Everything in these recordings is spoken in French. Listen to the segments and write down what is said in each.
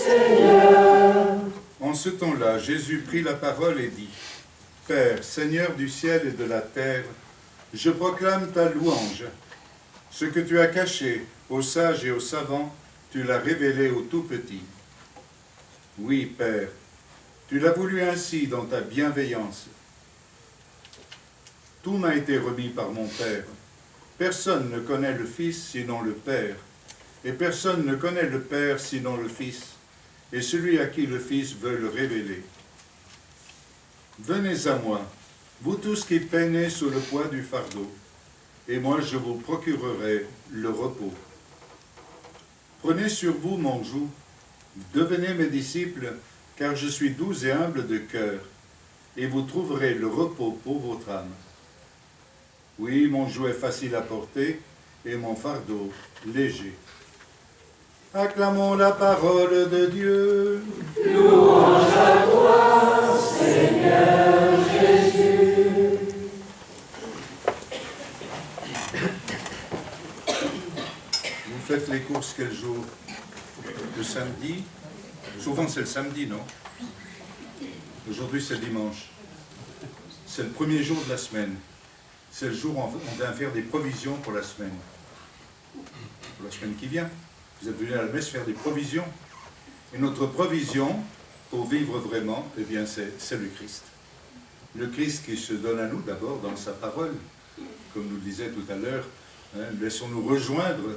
Seigneur. En ce temps-là, Jésus prit la parole et dit, Père, Seigneur du ciel et de la terre, je proclame ta louange. Ce que tu as caché aux sages et aux savants, tu l'as révélé aux tout-petits. Oui, Père, tu l'as voulu ainsi dans ta bienveillance. Tout m'a été remis par mon Père. Personne ne connaît le Fils sinon le Père, et personne ne connaît le Père sinon le Fils, et celui à qui le Fils veut le révéler. Venez à moi, vous tous qui peinez sous le poids du fardeau, et moi je vous procurerai le repos. Prenez sur vous mon joug, devenez mes disciples, car je suis doux et humble de cœur, et vous trouverez le repos pour votre âme. Oui, mon joug est facile à porter, et mon fardeau léger. Acclamons la parole de Dieu. Louange à toi, Seigneur Jésus. Vous faites les courses quel jour? Le samedi? Souvent c'est le samedi, non? Aujourd'hui c'est dimanche. C'est le premier jour de la semaine. C'est le jour où on vient faire des provisions pour la semaine. Pour la semaine qui vient. Vous êtes venus à la messe faire des provisions. Et notre provision, pour vivre vraiment, eh bien c'est le Christ. Le Christ qui se donne à nous d'abord dans sa parole. Comme nous le disait tout à l'heure, hein, laissons-nous rejoindre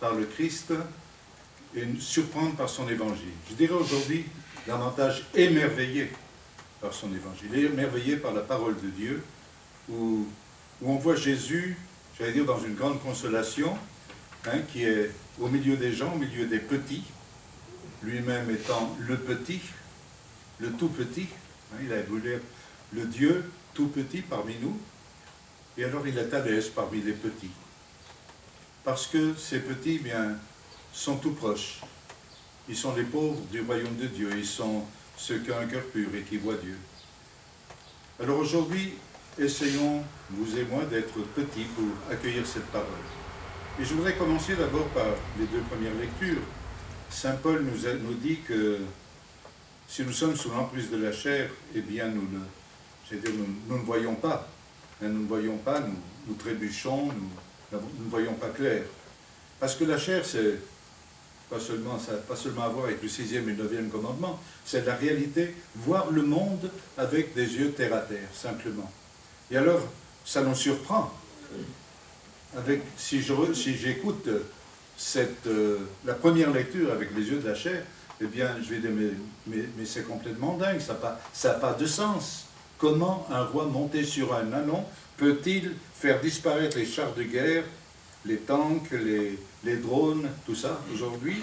par le Christ et nous surprendre par son évangile. Je dirais aujourd'hui davantage émerveillé par son évangile, émerveillé par la parole de Dieu, où on voit Jésus, j'allais dire dans une grande consolation, hein, qui est au milieu des gens, au milieu des petits, lui-même étant le petit, le tout petit, hein, il a voulu être le Dieu tout petit parmi nous, et alors il est à l'aise parmi les petits. Parce que ces petits, bien, sont tout proches. Ils sont les pauvres du royaume de Dieu, ils sont ceux qui ont un cœur pur et qui voient Dieu. Alors aujourd'hui, essayons, vous et moi, d'être petits pour accueillir cette parole. Et je voudrais commencer d'abord par les deux premières lectures. Saint Paul nous dit que si nous sommes sous l'emprise de la chair, eh bien nous ne voyons pas. Nous ne voyons pas, nous trébuchons, nous ne voyons pas clair. Parce que la chair, c'est ça n'a pas seulement à voir avec le 6e et le 9e commandement, c'est la réalité, voir le monde avec des yeux terre à terre, simplement. Et alors, ça nous surprend. Si j'écoute la première lecture avec les yeux de la chair, eh bien, je vais dire, mais c'est complètement dingue, ça n'a pas de sens. Comment un roi monté sur un ânon peut-il faire disparaître les chars de guerre, les tanks, les drones, tout ça, aujourd'hui,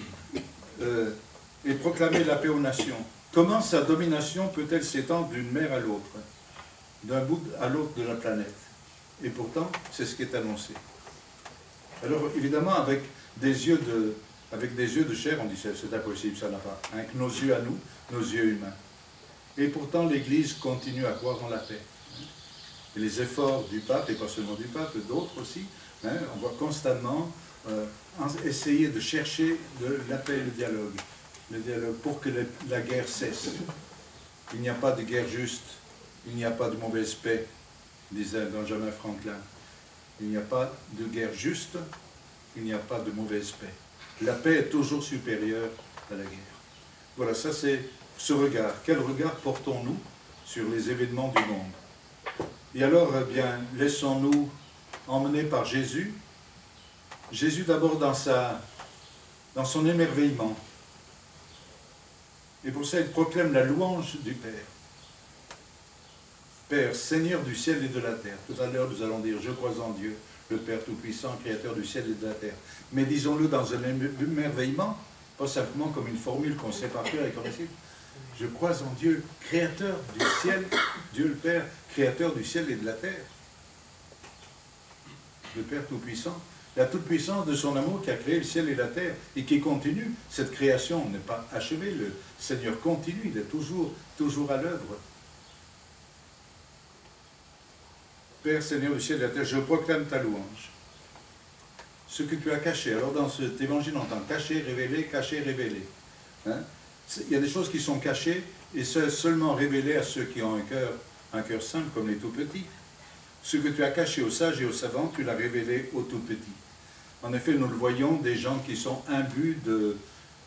et proclamer la paix aux nations? Comment sa domination peut-elle s'étendre d'une mer à l'autre, d'un bout à l'autre de la planète? Et pourtant, c'est ce qui est annoncé. Alors, évidemment, avec des yeux de chair, on dit c'est impossible, ça n'a pas. Avec nos yeux à nous, nos yeux humains. Et pourtant, l'Église continue à croire en la paix. Et les efforts du pape, et pas seulement du pape, d'autres aussi, hein, on voit constamment essayer de chercher la paix et le dialogue pour que la guerre cesse. Il n'y a pas de guerre juste, il n'y a pas de mauvaise paix, disait Benjamin Franklin. Il n'y a pas de guerre juste, il n'y a pas de mauvaise paix. La paix est toujours supérieure à la guerre. Voilà, ça c'est ce regard. Quel regard portons-nous sur les événements du monde? Et alors, eh bien, laissons-nous emmener par Jésus. Jésus d'abord dans son émerveillement. Et pour ça, il proclame la louange du Père. Père, Seigneur du ciel et de la terre. Tout à l'heure, nous allons dire, je crois en Dieu, le Père Tout-Puissant, Créateur du ciel et de la terre. Mais disons-le dans un émerveillement, pas simplement comme une formule qu'on sait par cœur et qu'on récite. Je crois en Dieu, Créateur du ciel, Dieu le Père, Créateur du ciel et de la terre. Le Père Tout-Puissant, la toute-puissance de son amour qui a créé le ciel et la terre et qui continue. Cette création n'est pas achevée, le Seigneur continue, il est toujours à l'œuvre. Père, Seigneur du ciel et de la terre, je proclame ta louange. Ce que tu as caché. Alors dans cet évangile, on entend caché, révélé, hein? Il y a des choses qui sont cachées et seulement révélées à ceux qui ont un cœur simple comme les tout petits. Ce que tu as caché aux sages et aux savants, tu l'as révélé aux tout petits. En effet, nous le voyons, des gens qui sont imbus de...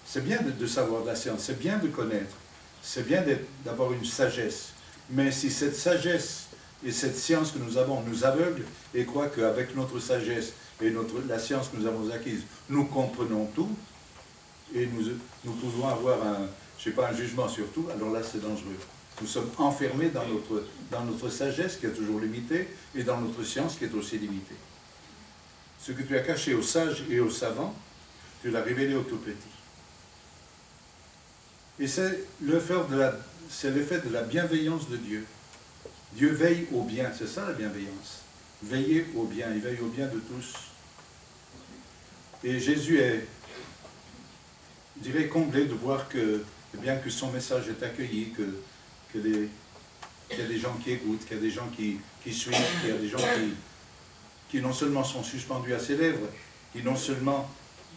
C'est bien de savoir de la science, c'est bien de connaître, c'est bien d'avoir une sagesse. Mais si cette sagesse et cette science que nous avons nous aveugle et croit qu'avec notre sagesse et la science que nous avons acquise, nous comprenons tout et nous pouvons avoir un jugement sur tout, alors là c'est dangereux. Nous sommes enfermés dans notre sagesse qui est toujours limitée et dans notre science qui est aussi limitée. Ce que tu as caché aux sages et aux savants, tu l'as révélé aux tout petits. Et c'est l'effet de la bienveillance de Dieu. Dieu veille au bien, c'est ça la bienveillance. Veiller au bien, il veille au bien de tous. Et Jésus est, je dirais, comblé de voir que, bien que son message est accueilli, qu'il y a des gens qui écoutent, qu'il y a des gens qui suivent, qu'il y a des gens qui non seulement sont suspendus à ses lèvres, qui non seulement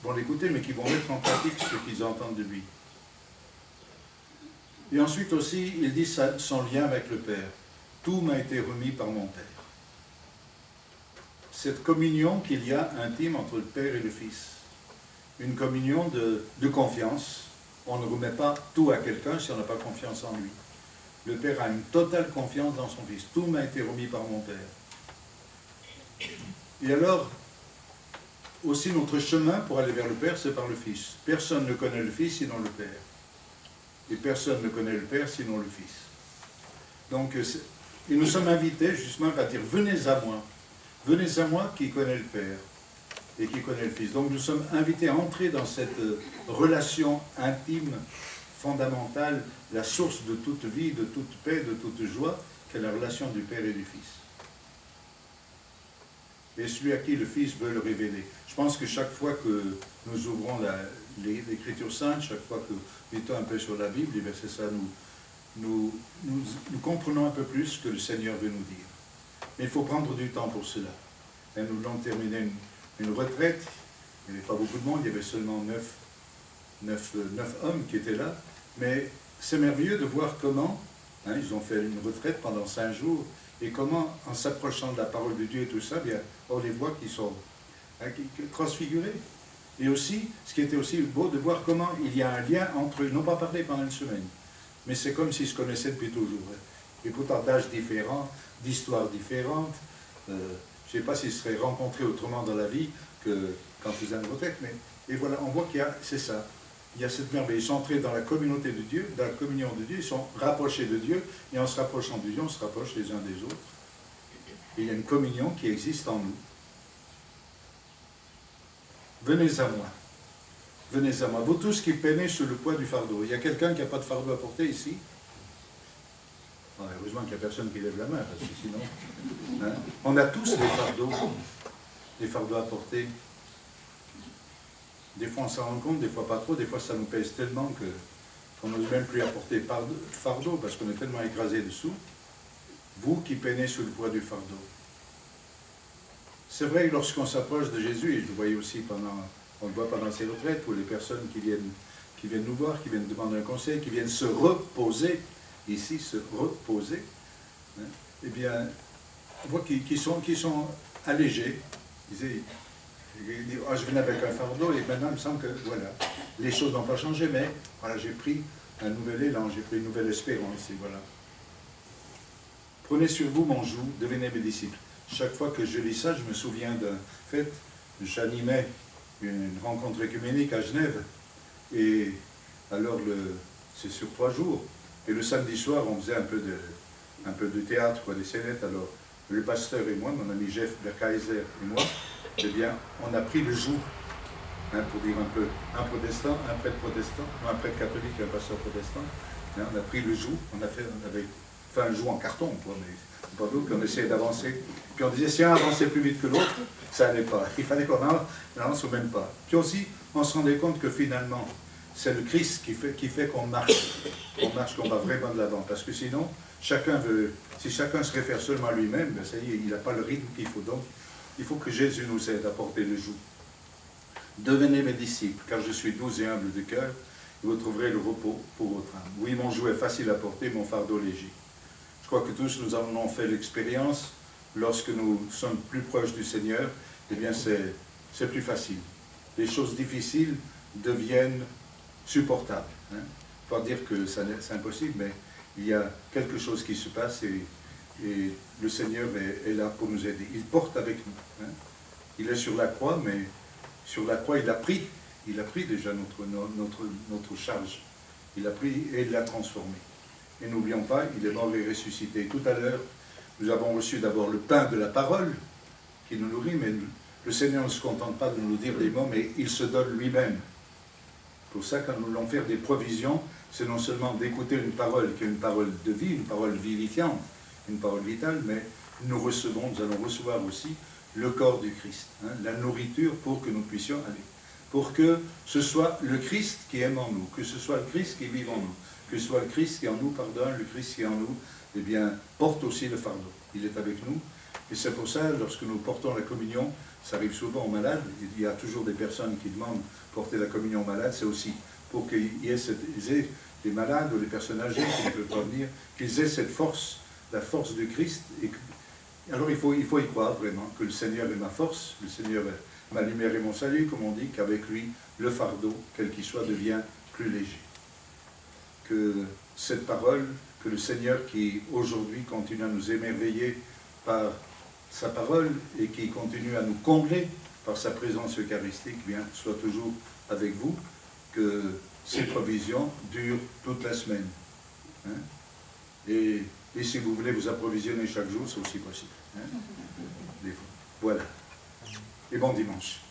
vont l'écouter, mais qui vont mettre en pratique ce qu'ils entendent de lui. Et ensuite aussi, il dit son lien avec le Père. Tout m'a été remis par mon Père. Cette communion qu'il y a intime entre le Père et le Fils. Une communion de confiance. On ne remet pas tout à quelqu'un si on n'a pas confiance en lui. Le Père a une totale confiance dans son Fils. Tout m'a été remis par mon Père. Et alors, aussi notre chemin pour aller vers le Père, c'est par le Fils. Personne ne connaît le Fils sinon le Père. Et personne ne connaît le Père sinon le Fils. Donc, et nous sommes invités justement à dire, venez à moi qui connaît le Père et qui connaît le Fils. Donc nous sommes invités à entrer dans cette relation intime, fondamentale, la source de toute vie, de toute paix, de toute joie, qu'est la relation du Père et du Fils. Et celui à qui le Fils veut le révéler. Je pense que chaque fois que nous ouvrons l'Écriture sainte, chaque fois que nous mettons un peu sur la Bible, et bien c'est ça, nous comprenons un peu plus ce que le Seigneur veut nous dire. Mais il faut prendre du temps pour cela. Et nous avons terminé une retraite, il n'y avait pas beaucoup de monde, il y avait seulement 9 hommes qui étaient là, mais c'est merveilleux de voir comment, ils ont fait une retraite pendant 5 jours, et comment, en s'approchant de la parole de Dieu et tout ça, bien, on les voit qui sont transfigurés. Et aussi, ce qui était aussi beau de voir comment il y a un lien entre eux. Ils n'ont pas parlé pendant une semaine, mais c'est comme s'ils se connaissaient depuis toujours. Et pourtant d'âges différents, d'histoires différentes. Je ne sais pas s'ils seraient rencontrés autrement dans la vie que quand ils faisaient une retraite, mais et voilà, on voit qu'il y a, c'est ça. Il y a cette merveille. Ils sont entrés dans la communauté de Dieu, dans la communion de Dieu, ils sont rapprochés de Dieu, et en se rapprochant de Dieu, on se rapproche les uns des autres. Et il y a une communion qui existe en nous. Venez à moi. Venez à moi. Vous tous qui peinez sous le poids du fardeau. Il y a quelqu'un qui n'a pas de fardeau à porter ici? Heureusement qu'il n'y a personne qui lève la main, parce que sinon... On a tous des fardeaux à porter. Des fois on s'en rend compte, des fois pas trop, des fois ça nous pèse tellement qu'on n'ose même plus apporter fardeau, parce qu'on est tellement écrasé dessous. Vous qui peinez sous le poids du fardeau. C'est vrai que lorsqu'on s'approche de Jésus, et je le voyais aussi on le voit pendant ces retraites, pour les personnes qui viennent nous voir, qui viennent demander un conseil, qui viennent se reposer, ici, se reposer, eh bien, on voit qu'ils sont allégés. Ils disent, je venais avec un fardeau, et maintenant il me semble que, voilà, les choses n'ont pas changé, mais voilà, j'ai pris un nouvel élan, j'ai pris une nouvelle espérance, et voilà. Prenez sur vous mon joug, devenez mes disciples. Chaque fois que je lis ça, je me souviens d'un fait, j'animais une rencontre œcuménique à Genève, et alors c'est sur 3 jours, et le samedi soir, on faisait un peu de théâtre, des scénettes, alors le pasteur et moi, mon ami Jeff Berkaiser et moi, eh bien, on a pris le joug, pour dire un peu, un protestant, un prêtre protestant, non, un prêtre catholique et un pasteur protestant, on a pris le joug, on avait fait un joug en carton, quoi, mais pas d'autre, puis on essayait d'avancer, puis on disait, si un avançait plus vite que l'autre, ça n'allait pas, il fallait qu'on avance au même pas. Puis aussi, on se rendait compte que finalement, c'est le Christ qui fait qu'on marche, qu'on va vraiment de l'avant, parce que sinon, si chacun se réfère seulement à lui-même, ben ça y est, il n'a pas le rythme qu'il faut. Donc, il faut que Jésus nous aide à porter le joug. Devenez mes disciples, car je suis doux et humble de cœur, vous trouverez le repos pour votre âme. Oui, mon joug est facile à porter, mon fardeau léger. Je crois que tous nous en avons fait l'expérience. Lorsque nous sommes plus proches du Seigneur, eh bien c'est plus facile. Les choses difficiles deviennent supportables. Hein. Pas dire que c'est impossible, mais il y a quelque chose qui se passe et le Seigneur est là pour nous aider. Il porte avec nous. Hein. Il est sur la croix, mais sur la croix, il a pris déjà notre charge. Il a pris et il l'a transformé. Et n'oublions pas, il est mort et ressuscité. Tout à l'heure, nous avons reçu d'abord le pain de la parole qui nous nourrit, mais le Seigneur ne se contente pas de nous dire des mots, mais il se donne lui-même. Pour ça, quand nous voulons faire des provisions, c'est non seulement d'écouter une parole qui est une parole de vie, une parole vivifiante, une parole vitale, mais nous allons recevoir aussi le corps du Christ, hein, la nourriture pour que nous puissions aller. Pour que ce soit le Christ qui aime en nous, que ce soit le Christ qui vive en nous, que ce soit le Christ qui en nous pardonne, le Christ qui en nous, eh bien, porte aussi le fardeau. Il est avec nous. Et c'est pour ça, lorsque nous portons la communion, ça arrive souvent aux malades, il y a toujours des personnes qui demandent de porter la communion aux malades, c'est aussi pour qu'ils aient des malades ou des personnes âgées qui ne peuvent pas venir, qu'ils aient cette force, la force de Christ. Alors il faut y croire vraiment, que le Seigneur est ma force, le Seigneur est ma lumière et mon salut, comme on dit, qu'avec lui, le fardeau, quel qu'il soit, devient plus léger. Que cette parole, que le Seigneur qui aujourd'hui continue à nous émerveiller par sa parole et qui continue à nous combler par sa présence eucharistique, bien, soit toujours avec vous, que ces provisions durent toute la semaine. Hein? Et si vous voulez vous approvisionner chaque jour, c'est aussi possible. Hein? Voilà. Et bon dimanche.